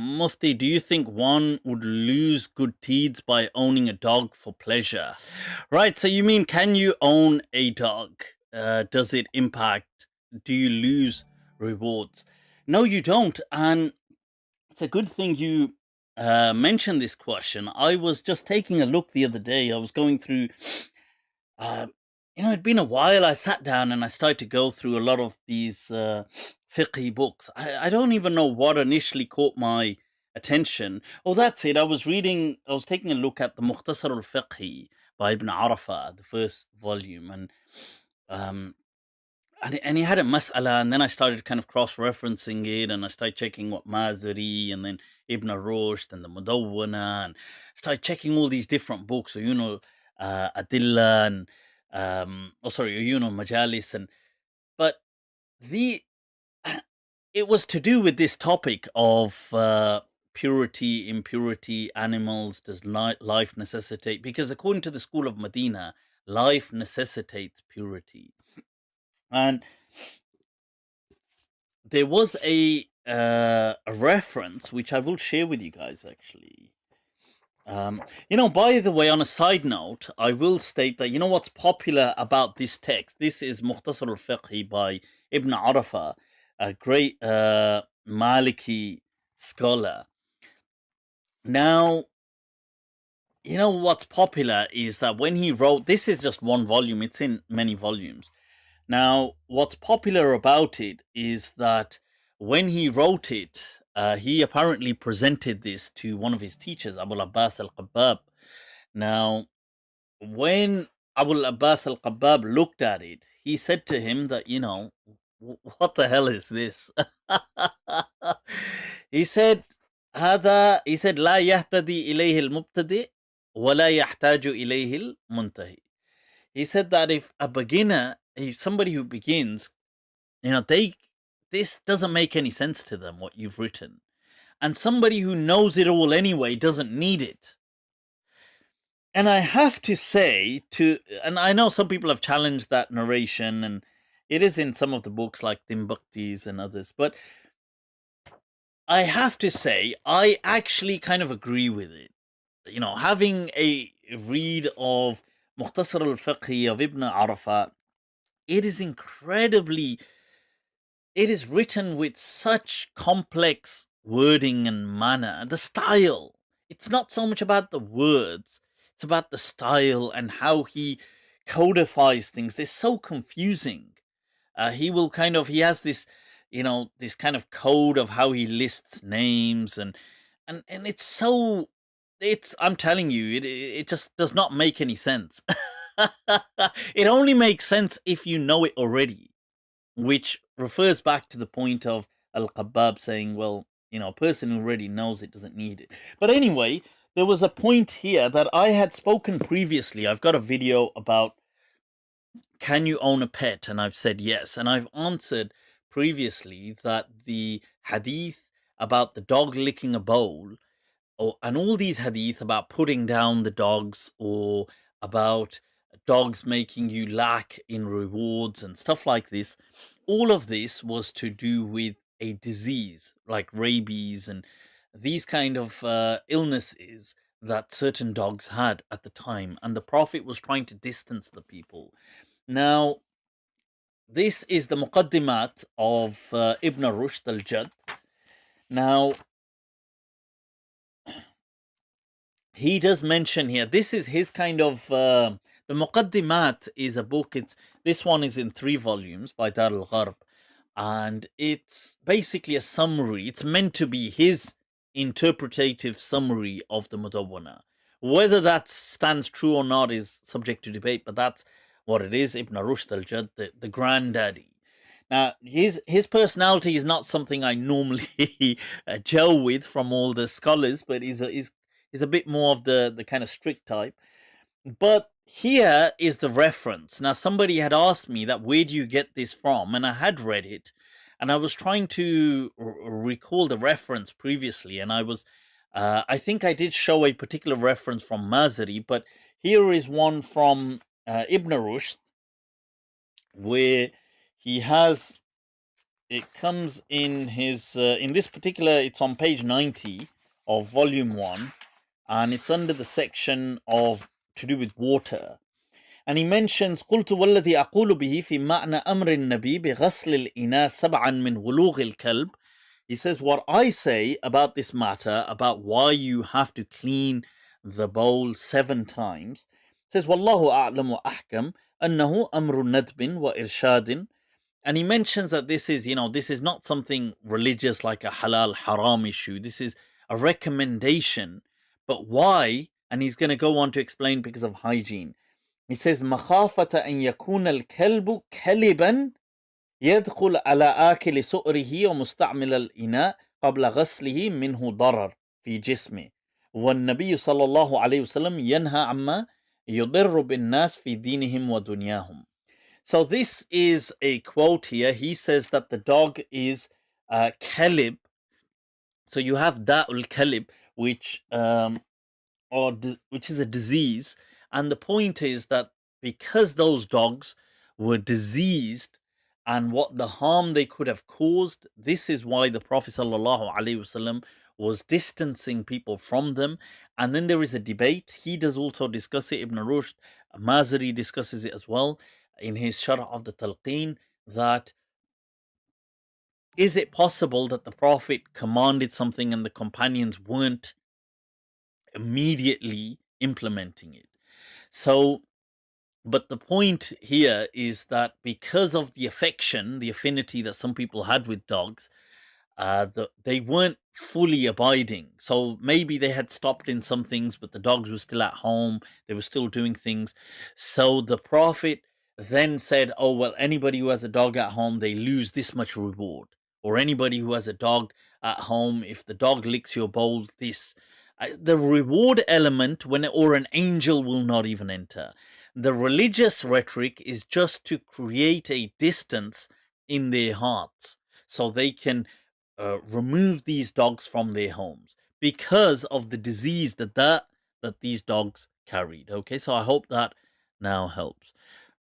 Mufti, do you think one would lose good deeds by owning a dog for pleasure? Right, so you mean, can you own a dog? Does it impact? Do you lose rewards? No, you don't. And it's a good thing you mentioned this question. I was just taking a look the other day. I was going through, uh, it'd been a while. I sat down and I started to go through a lot of these fiqh books. I don't even know what initially caught my attention. Oh, that's it. I was taking a look at the Mukhtasar al-Fiqhi by Ibn Arafah, the first volume. Um, and he had a mas'ala, and then I started kind of cross-referencing it, and I started checking what Mazari, and then Ibn Rushd, and the Mudawwana, and started checking all these different books, Adilla, and, Majalis, but the, it was to do with this topic of purity, impurity, animals, does life necessitate, because according to the school of Medina, life necessitates purity. And there was a reference which I will share with you guys actually. By the way, on a side note, I will state that what's popular about this text. This is Mukhtasar al-Fiqhi by Ibn Arafah, a great Maliki scholar. Now, what's popular is that when he wrote, this is just one volume, it's in many volumes. Now, what's popular about it is that when he wrote it, he apparently presented this to one of his teachers, Abu Abbas al-Qabbab. Now, when Abu Abbas al-Qabbab looked at it, he said to him that, what the hell is this? He said, لا يهتدي إليه المبتدئ ولا يحتاج إليه المنتهي. He said that if somebody who begins, this doesn't make any sense to them, what you've written. And somebody who knows it all anyway doesn't need it. And I have to say, and I know some people have challenged that narration, and it is in some of the books like Timbuktu's and others, but I have to say, I actually kind of agree with it. Having a read of Mukhtasar al-Fiqhi of Ibn Arafah, it is written with such complex wording and manner. The style, it's not so much about the words, it's about the style and how he codifies things. They're so confusing. He has this, this kind of code of how he lists names, and I'm telling you, it just does not make any sense. It only makes sense if you know it already, which refers back to the point of Al-Qabbab saying, well, a person who already knows it doesn't need it. But anyway, there was a point here that I had spoken previously. I've got a video about, can you own a pet? And I've said yes. And I've answered previously that the hadith about the dog licking a bowl, and all these hadith about putting down the dogs, or about dogs making you lack in rewards and stuff like this, all of this was to do with a disease like rabies and these kind of illnesses that certain dogs had at the time, and the Prophet was trying to distance the people. Now, this is the Muqaddimat of Ibn Rushd al-Jad. Now, he does mention here, this is his kind of, the Muqaddimat is a book, this one is in 3 volumes by Dar al-Gharb, and it's basically a summary. It's meant to be his interpretative summary of the Mudawwana. Whether that stands true or not is subject to debate, but that's what it is. Ibn Rushd al-Jad, the granddaddy. Now, his personality is not something I normally gel with from all the scholars, but he's a bit more of the kind of strict type. But here is the reference. Now, somebody had asked me that, where do you get this from? And I had read it, and I was trying to recall the reference previously, and I think I did show a particular reference from Mazari, but here is one from Ibn Rushd, where he has it comes in this particular, it's on page 90 of volume 1, and it's under the section of to do with water. And he mentions قلت والذي أقول به في معنى أمر النبي بغسل الإناء سبعا من ولوغ الكلب. He says, what I say about this matter, about why you have to clean the bowl 7 times, says والله أعلم وأحكم أنه أمر ندب وإرشاد. And he mentions that this is, this is not something religious like a halal haram issue. This is a recommendation. But why? And he's going to go on to explain because of hygiene. He says, مخافة أن يكون الكلب كلبا يدخل على آكل سؤره ومستعمل الإناء قبل غسله منه ضرر في جسمه والنبي صلى الله عليه وسلم ينهى عما يضر بالناس في دينهم ودنياهم. So this is a quote here. He says that the dog is kalib. So you have da'ul kalib, which which is a disease, and the point is that because those dogs were diseased and what the harm they could have caused, this is why the Prophet sallallahu alaihi wasallam was distancing people from them. And then there is a debate. He does also discuss it. Ibn Rushd, Mazari discusses it as well in his Sharh of the Talqeen, that is it possible that the Prophet commanded something and the companions weren't immediately implementing it? So, but the point here is that because of the affection, the affinity that some people had with dogs, they weren't fully abiding. So maybe they had stopped in some things, but the dogs were still at home. They were still doing things. So the Prophet then said, oh, well, anybody who has a dog at home, they lose this much reward. Or anybody who has a dog at home, if the dog licks your bowl, this. The reward element, or an angel will not even enter. The religious rhetoric is just to create a distance in their hearts so they can remove these dogs from their homes because of the disease that these dogs carried. Okay, so I hope that now helps.